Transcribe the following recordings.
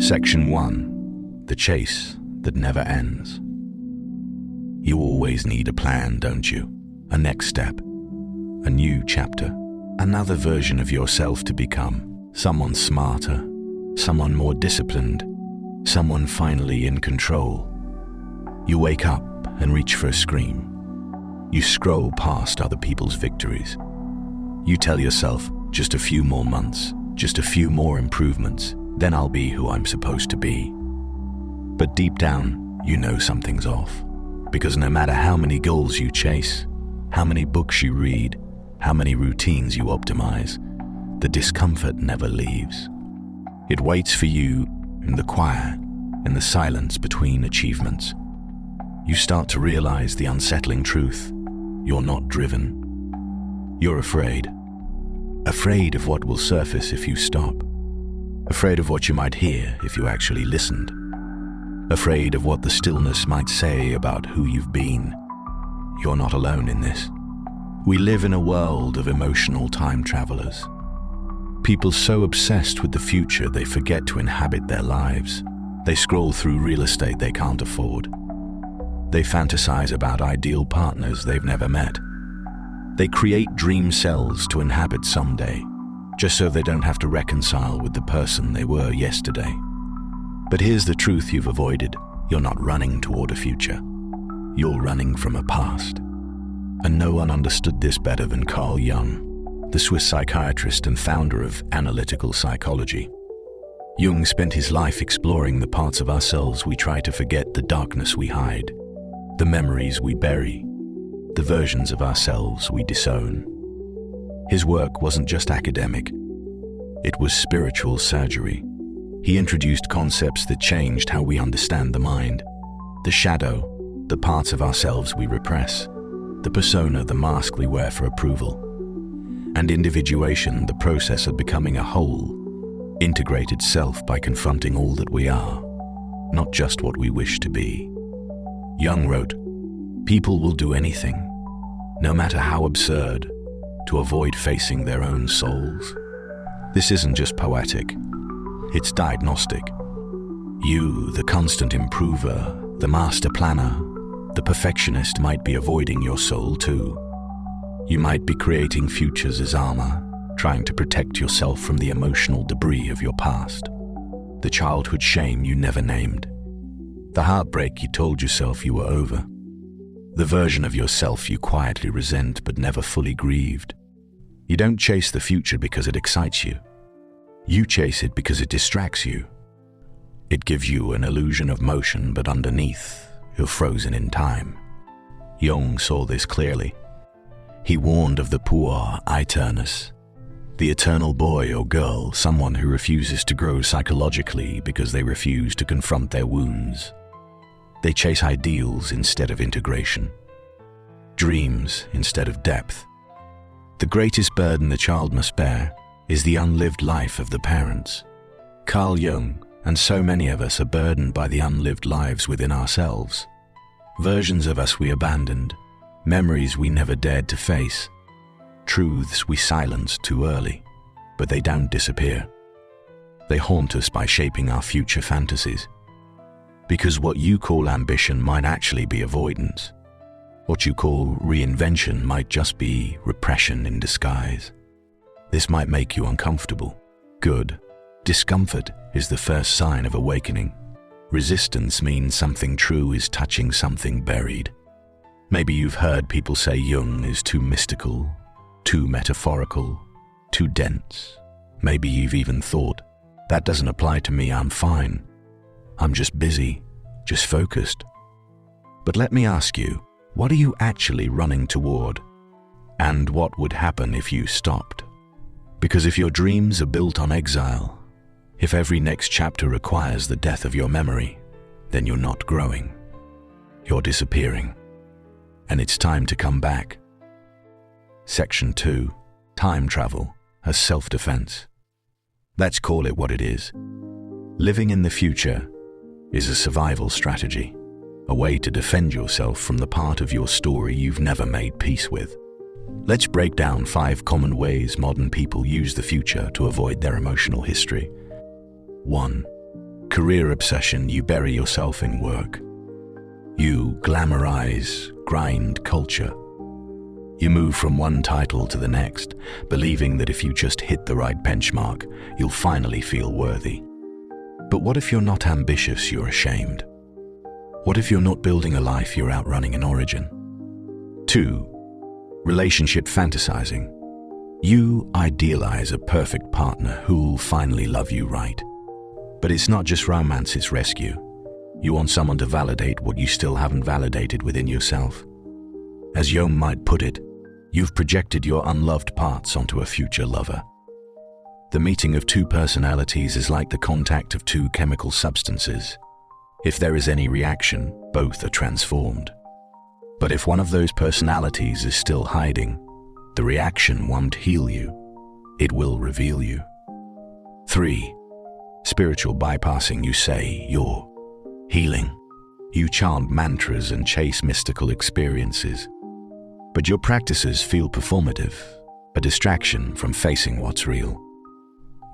Section 1. The chase that never ends. You always need a plan, don't you? A next step, a new chapter, another version of yourself to become. Someone smarter, someone more disciplined, someone finally in control. You wake up and reach for a screen. You scroll past other people's victories. You tell yourself, just a few more months, just a few more improvements, then I'll be who I'm supposed to be. But deep down, you know something's off. Because no matter how many goals you chase, how many books you read, how many routines you optimize, the discomfort never leaves. It waits for you in the quiet, in the silence between achievements. You start to realize the unsettling truth. You're not driven. You're afraid. Afraid of what will surface if you stop. Afraid of what you might hear if you actually listened. Afraid of what the stillness might say about who you've been. You're not alone in this. We live in a world of emotional time travelers. People so obsessed with the future they forget to inhabit their lives. They scroll through real estate they can't afford. They fantasize about ideal partners they've never met. They create dream selves to inhabit someday, just so they don't have to reconcile with the person they were yesterday. But here's the truth you've avoided. You're not running toward a future. You're running from a past. And no one understood this better than Carl Jung, the Swiss psychiatrist and founder of analytical psychology. Jung spent his life exploring the parts of ourselves we try to forget, the darkness we hide, the memories we bury, the versions of ourselves we disown. His work wasn't just academic. It was spiritual surgery. He introduced concepts that changed how we understand the mind, the shadow, the parts of ourselves we repress, the persona, the mask we wear for approval, and individuation, the process of becoming a whole, integrated self by confronting all that we are, not just what we wish to be. Jung wrote, "People will do anything, no matter how absurd, to avoid facing their own souls." This isn't just poetic, it's diagnostic. You, the constant improver, the master planner, the perfectionist, might be avoiding your soul too. You might be creating futures as armor, trying to protect yourself from the emotional debris of your past, the childhood shame you never named, the heartbreak you told yourself you were over, the version of yourself you quietly resent but never fully grieved. You don't chase the future because it excites you. You chase it because it distracts you. It gives you an illusion of motion, but underneath, you're frozen in time. Jung saw this clearly. He warned of the puer aeternus, the eternal boy or girl, someone who refuses to grow psychologically because they refuse to confront their wounds. They chase ideals instead of integration, dreams instead of depth. The greatest burden the child must bear is the unlived life of the parents. Carl Jung and so many of us are burdened by the unlived lives within ourselves. Versions of us we abandoned, memories we never dared to face, truths we silenced too early, but they don't disappear. They haunt us by shaping our future fantasies. Because what you call ambition might actually be avoidance. What you call reinvention might just be repression in disguise. This might make you uncomfortable. Good. Discomfort is the first sign of awakening. Resistance means something true is touching something buried. Maybe you've heard people say Jung is too mystical, too metaphorical, too dense. Maybe you've even thought, that doesn't apply to me, I'm fine. I'm just busy, just focused. But let me ask you, what are you actually running toward? And what would happen if you stopped? Because if your dreams are built on exile, if every next chapter requires the death of your memory, then you're not growing. You're disappearing. And it's time to come back. Section 2. Time travel as self-defense. Let's call it what it is. Living in the future is a survival strategy, a way to defend yourself from the part of your story you've never made peace with. Let's break down 5 common ways modern people use the future to avoid their emotional history. 1. Career obsession, you bury yourself in work. You glamorize grind culture. You move from one title to the next, believing that if you just hit the right benchmark, you'll finally feel worthy. But what if you're not ambitious, you're ashamed? What if you're not building a life, you're outrunning an origin? 2. Relationship fantasizing. You idealize a perfect partner who'll finally love you right. But it's not just romance, it's rescue. You want someone to validate what you still haven't validated within yourself. As Jung might put it, you've projected your unloved parts onto a future lover. The meeting of two personalities is like the contact of two chemical substances. If there is any reaction, both are transformed. But if one of those personalities is still hiding, the reaction won't heal you. It will reveal you. 3. Spiritual bypassing. You say you're healing. You chant mantras and chase mystical experiences. But your practices feel performative, a distraction from facing what's real.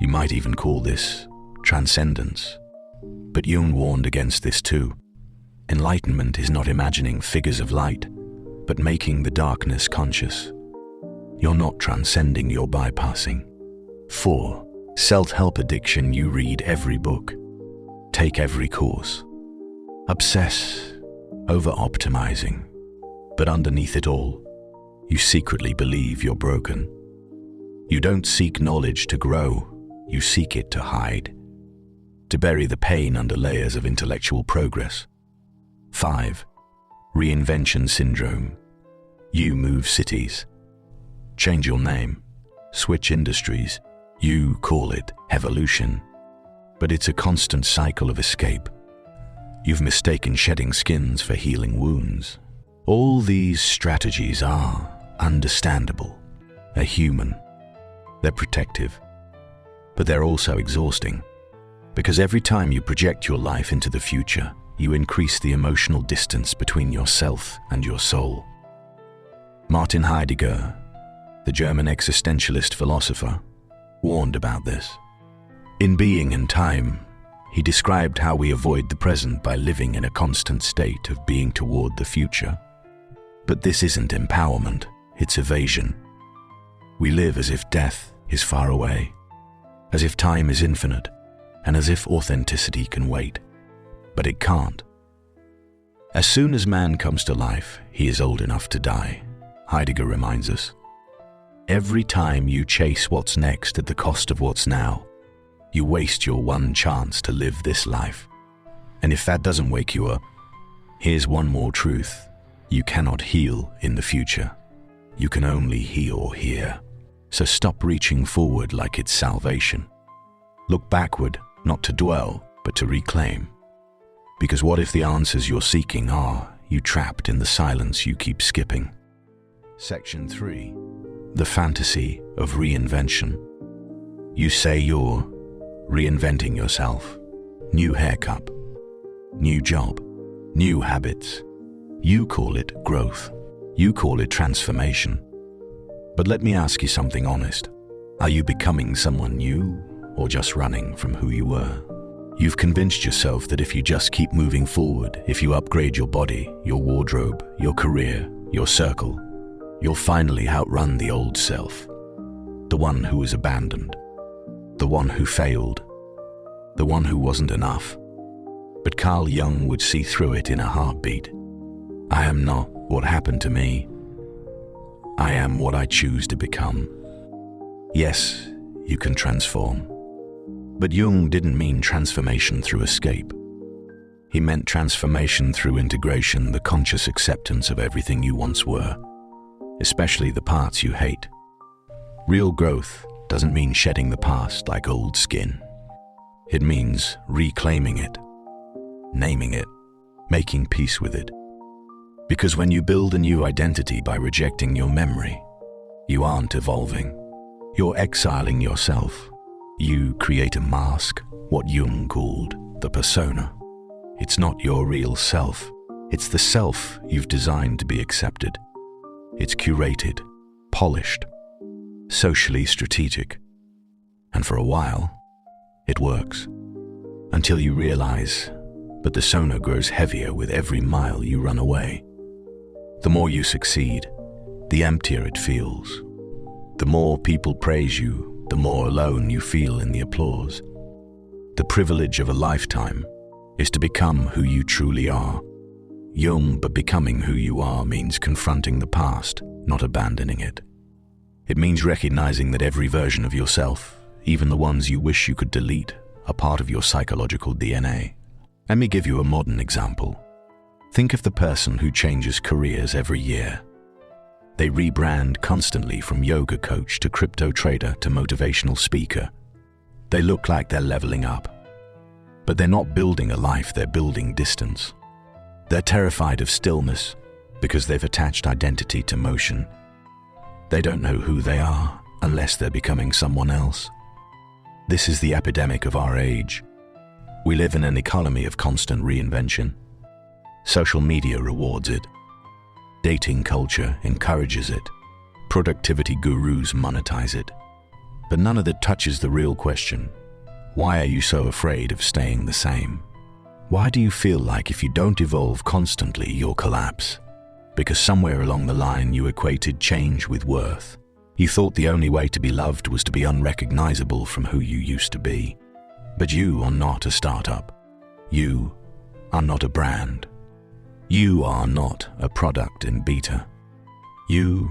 You might even call this transcendence. But Jung warned against this too. Enlightenment is not imagining figures of light, but making the darkness conscious. You're not transcending, you're bypassing. 4. Self-help addiction. You read every book, take every course, obsess over optimizing, but underneath it all, you secretly believe you're broken. You don't seek knowledge to grow, you seek it to hide, to bury the pain under layers of intellectual progress. 5. Reinvention syndrome. You move cities, change your name, switch industries. You call it evolution, but it's a constant cycle of escape. You've mistaken shedding skins for healing wounds. All these strategies are understandable, they're human, they're protective, but they're also exhausting, because every time you project your life into the future, you increase the emotional distance between yourself and your soul. Martin Heidegger, the German existentialist philosopher, warned about this. In Being and Time, he described how we avoid the present by living in a constant state of being toward the future. But this isn't empowerment, it's evasion. We live as if death is far away, as if time is infinite, and as if authenticity can wait. But it can't. As soon as man comes to life, he is old enough to die, Heidegger reminds us. Every time you chase what's next at the cost of what's now, you waste your one chance to live this life. And if that doesn't wake you up, here's one more truth. You cannot heal in the future. You can only heal here. So stop reaching forward like it's salvation. Look backward, not to dwell, but to reclaim. Because what if the answers you're seeking are you trapped in the silence you keep skipping? Section 3. The Fantasy of Reinvention. You say you're reinventing yourself. New haircut, new job, new habits. You call it growth. You call it transformation. But let me ask you something honest. Are you becoming someone new or just running from who you were? You've convinced yourself that if you just keep moving forward, if you upgrade your body, your wardrobe, your career, your circle, you'll finally outrun the old self, the one who was abandoned, the one who failed, the one who wasn't enough. But Carl Jung would see through it in a heartbeat. I am not what happened to me. I am what I choose to become. Yes, you can transform. But Jung didn't mean transformation through escape. He meant transformation through integration, the conscious acceptance of everything you once were, especially the parts you hate. Real growth doesn't mean shedding the past like old skin. It means reclaiming it, naming it, making peace with it. Because when you build a new identity by rejecting your memory, you aren't evolving. You're exiling yourself. You create a mask, what Jung called the persona. It's not your real self. It's the self you've designed to be accepted. It's curated, polished, socially strategic. And for a while, it works. until you realize, but the sonar grows heavier with every mile you run away. The more you succeed, the emptier it feels. The more people praise you, the more alone you feel in the applause. The privilege of a lifetime is to become who you truly are. Jung, but becoming who you are means confronting the past, not abandoning it. It means recognizing that every version of yourself, even the ones you wish you could delete, are part of your psychological DNA. Let me give you a modern example. Think of the person who changes careers every year. They rebrand constantly from yoga coach to crypto trader to motivational speaker. They look like they're leveling up. But they're not building a life, they're building distance. They're terrified of stillness because they've attached identity to motion. They don't know who they are unless they're becoming someone else. This is the epidemic of our age. We live in an economy of constant reinvention. Social media rewards it. Dating culture encourages it. Productivity gurus monetize it. But none of it touches the real question. Why are you so afraid of staying the same? Why do you feel like if you don't evolve constantly, you'll collapse? Because somewhere along the line you equated change with worth. You thought the only way to be loved was to be unrecognizable from who you used to be. But you are not a startup. You are not a brand. You are not a product in beta. You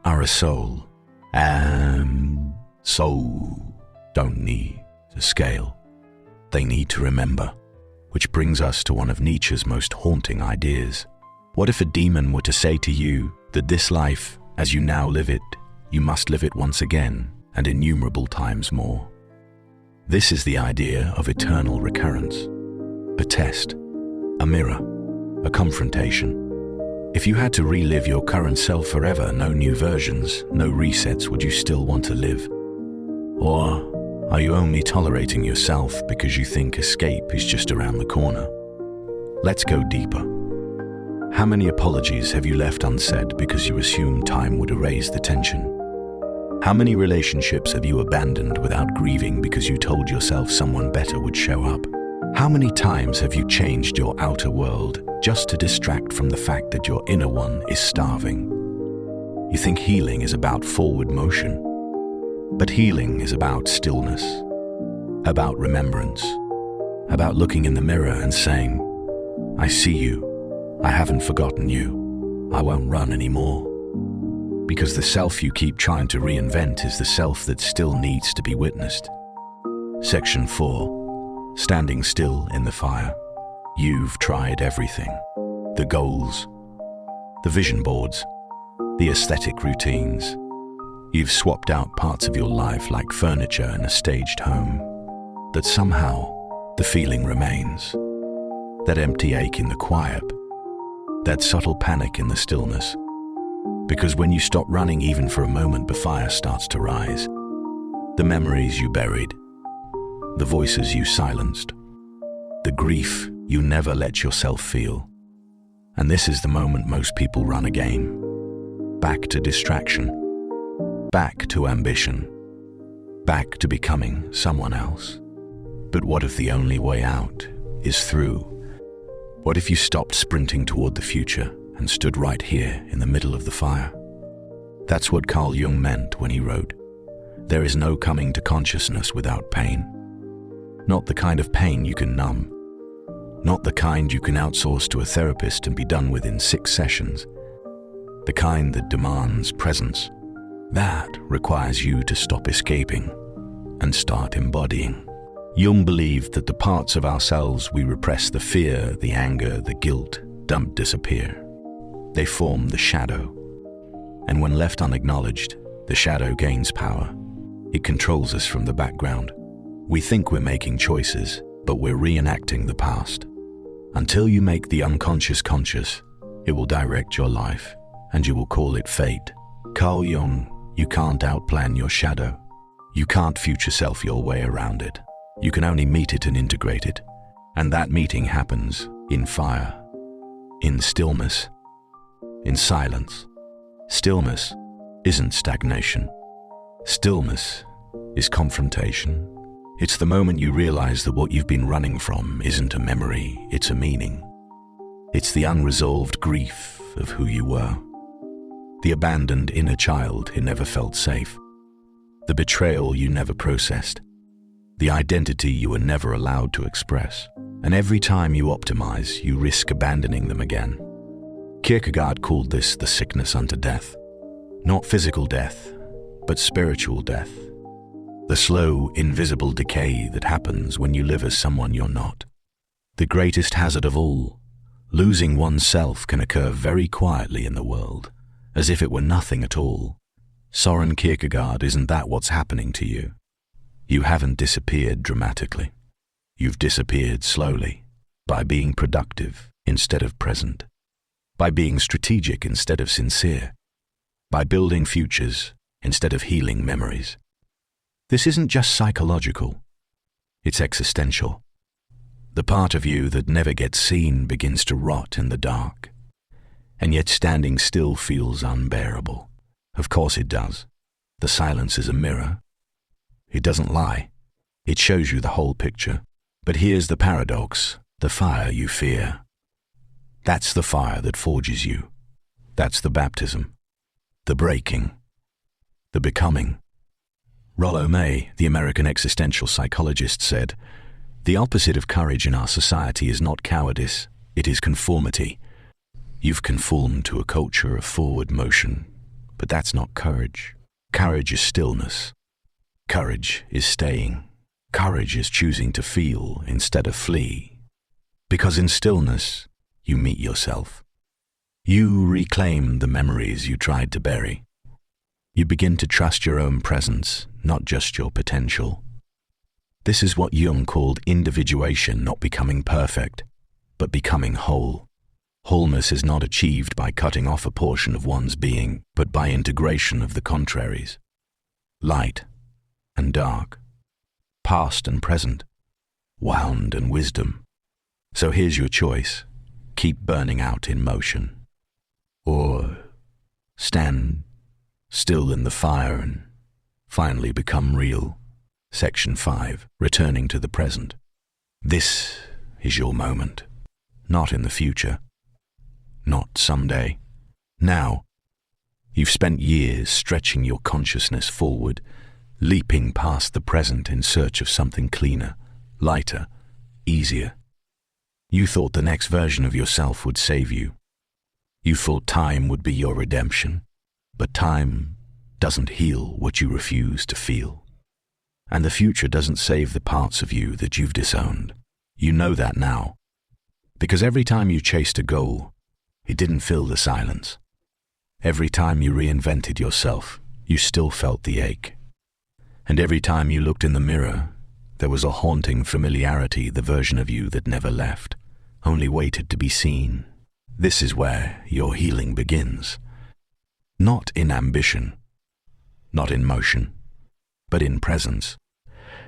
are a soul. And souls don't need to scale. They need to remember. Which brings us to one of Nietzsche's most haunting ideas. What if a demon were to say to you that this life, as you now live it, you must live it once again and innumerable times more? This is the idea of eternal recurrence. A test, a mirror, a confrontation. If you had to relive your current self forever, no new versions, no resets, would you still want to live? Or are you only tolerating yourself because you think escape is just around the corner? Let's go deeper. How many apologies have you left unsaid because you assumed time would erase the tension? How many relationships have you abandoned without grieving because you told yourself someone better would show up? How many times have you changed your outer world just to distract from the fact that your inner one is starving? You think healing is about forward motion, but healing is about stillness, about remembrance, about looking in the mirror and saying, I see you, I haven't forgotten you, I won't run anymore. Because the self you keep trying to reinvent is the self that still needs to be witnessed. Section 4. Standing still in the fire. You've tried everything. The goals, the vision boards, the aesthetic routines. You've swapped out parts of your life like furniture in a staged home. That somehow the feeling remains. That empty ache in the quiet. That subtle panic in the stillness. Because when you stop running even for a moment, the fire starts to rise. The memories you buried. The voices you silenced. The grief you never let yourself feel. And this is the moment most people run again. Back to distraction. Back to ambition. Back to becoming someone else. But what if the only way out is through? What if you stopped sprinting toward the future and stood right here in the middle of the fire? That's what Carl Jung meant when he wrote, "There is no coming to consciousness without pain." Not the kind of pain you can numb. Not the kind you can outsource to a therapist and be done with in 6 sessions. The kind that demands presence. That requires you to stop escaping and start embodying. Jung believed that the parts of ourselves we repress, the fear, the anger, the guilt, don't disappear. They form the shadow. And when left unacknowledged, the shadow gains power. It controls us from the background. We think we're making choices, but we're reenacting the past. Until you make the unconscious conscious, it will direct your life, and you will call it fate. Carl Jung, you can't outplan your shadow. You can't future self your way around it. You can only meet it and integrate it. And that meeting happens in fire, in stillness, in silence. Stillness isn't stagnation. Stillness is confrontation. It's the moment you realize that what you've been running from isn't a memory, it's a meaning. It's the unresolved grief of who you were. The abandoned inner child who never felt safe. The betrayal you never processed. The identity you were never allowed to express. And every time you optimize, you risk abandoning them again. Kierkegaard called this the sickness unto death. Not physical death, but spiritual death. The slow, invisible decay that happens when you live as someone you're not. The greatest hazard of all, losing oneself, can occur very quietly in the world, as if it were nothing at all. Soren Kierkegaard, isn't that what's happening to you? You haven't disappeared dramatically. You've disappeared slowly, by being productive instead of present, by being strategic instead of sincere, by building futures instead of healing memories. This isn't just psychological, it's existential. The part of you that never gets seen begins to rot in the dark, and yet standing still feels unbearable. Of course it does. The silence is a mirror. It doesn't lie. It shows you the whole picture. But here's the paradox, the fire you fear. That's the fire that forges you. That's the baptism, the breaking, the becoming. Rollo May, the American existential psychologist, said, "The opposite of courage in our society is not cowardice, it is conformity. You've conformed to a culture of forward motion, but that's not courage. Courage is stillness. Courage is staying. Courage is choosing to feel instead of flee. Because in stillness, you meet yourself. You reclaim the memories you tried to bury. You begin to trust your own presence, not just your potential. This is what Jung called individuation, not becoming perfect, but becoming whole. Wholeness is not achieved by cutting off a portion of one's being, but by integration of the contraries. Light and dark, past and present, wound and wisdom. So here's your choice. Keep burning out in motion. Or stand still in the fire and finally become real. Section 5, returning to the present. This is your moment. Not in the future. Not someday. Now. You've spent years stretching your consciousness forward, leaping past the present in search of something cleaner, lighter, easier. You thought the next version of yourself would save you. You thought time would be your redemption, but time doesn't heal what you refuse to feel. And the future doesn't save the parts of you that you've disowned. You know that now. Because every time you chased a goal, it didn't fill the silence. Every time you reinvented yourself, you still felt the ache. And every time you looked in the mirror, there was a haunting familiarity, the version of you that never left, only waited to be seen. This is where your healing begins. Not in ambition, not in motion, but in presence.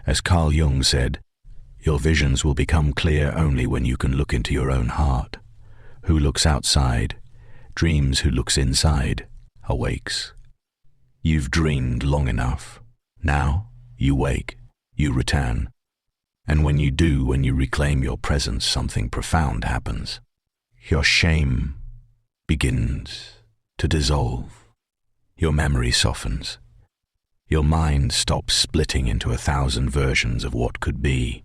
As Carl Jung said, your visions will become clear only when you can look into your own heart. Who looks outside, dreams. Who looks inside, awakes. You've dreamed long enough. Now you wake, you return. And when you do, when you reclaim your presence, something profound happens. Your shame begins to dissolve. Your memory softens. Your mind stops splitting into 1,000 versions of what could be.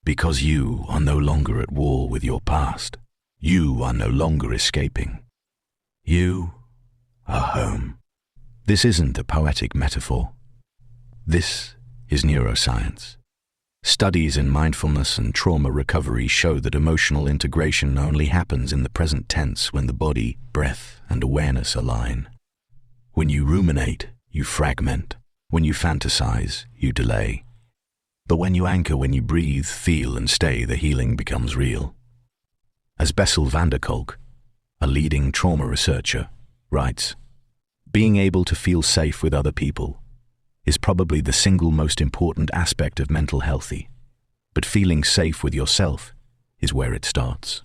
Because you are no longer at war with your past. You are no longer escaping. You are home. This isn't a poetic metaphor. This is neuroscience. Studies in mindfulness and trauma recovery show that emotional integration only happens in the present tense when the body, breath, and awareness align. When you ruminate, you fragment. When you fantasize, you delay. But when you anchor, when you breathe, feel, and stay, the healing becomes real. As Bessel van der Kolk, a leading trauma researcher, writes, being able to feel safe with other people is probably the single most important aspect of mental health, but feeling safe with yourself is where it starts.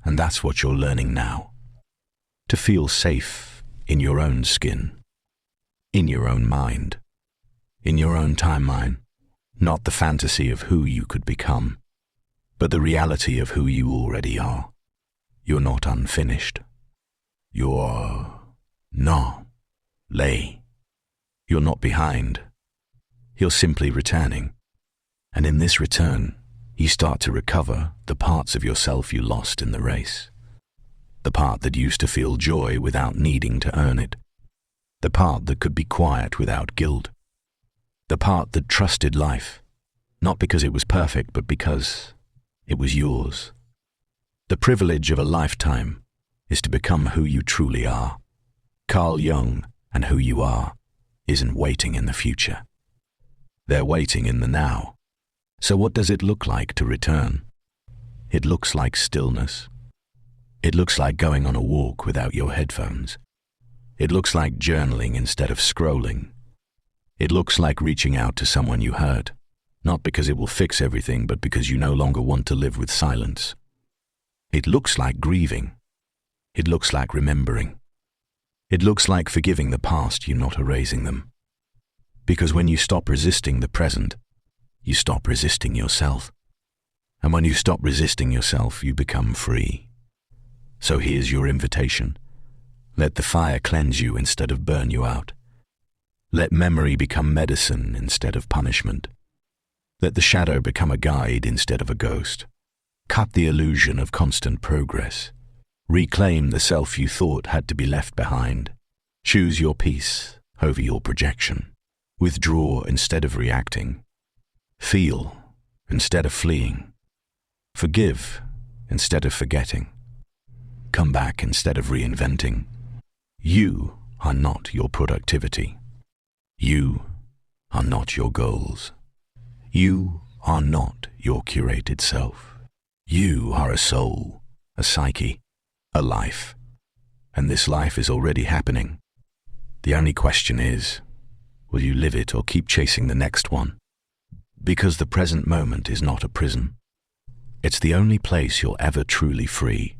And that's what you're learning now. To feel safe in your own skin, in your own mind, in your own timeline, Not the fantasy of who you could become, but the reality of who you already are. You're not unfinished. You're not late. You're not behind. You're simply returning. And in this return, you start to recover the parts of yourself you lost in the race. The part that used to feel joy without needing to earn it. The part that could be quiet without guilt. The part that trusted life, not because it was perfect, but because it was yours. The privilege of a lifetime is to become who you truly are. Carl Jung and who you are isn't waiting in the future. They're waiting in the now. So what does it look like to return? It looks like stillness. It looks like going on a walk without your headphones. It looks like journaling instead of scrolling. It looks like reaching out to someone you hurt, not because it will fix everything, but because you no longer want to live with silence. It looks like grieving. It looks like remembering. It looks like forgiving the past, you not erasing them. Because when you stop resisting the present, you stop resisting yourself. And when you stop resisting yourself, you become free. So here's your invitation. Let the fire cleanse you instead of burn you out. Let memory become medicine instead of punishment. Let the shadow become a guide instead of a ghost. Cut the illusion of constant progress. Reclaim the self you thought had to be left behind. Choose your peace over your projection. Withdraw instead of reacting. Feel instead of fleeing. Forgive instead of forgetting. Come back instead of reinventing. You are not your productivity. You are not your goals. You are not your curated self. You are a soul, a psyche, a life. And this life is already happening. The only question is, will you live it or keep chasing the next one? Because the present moment is not a prison. It's the only place you're ever truly free.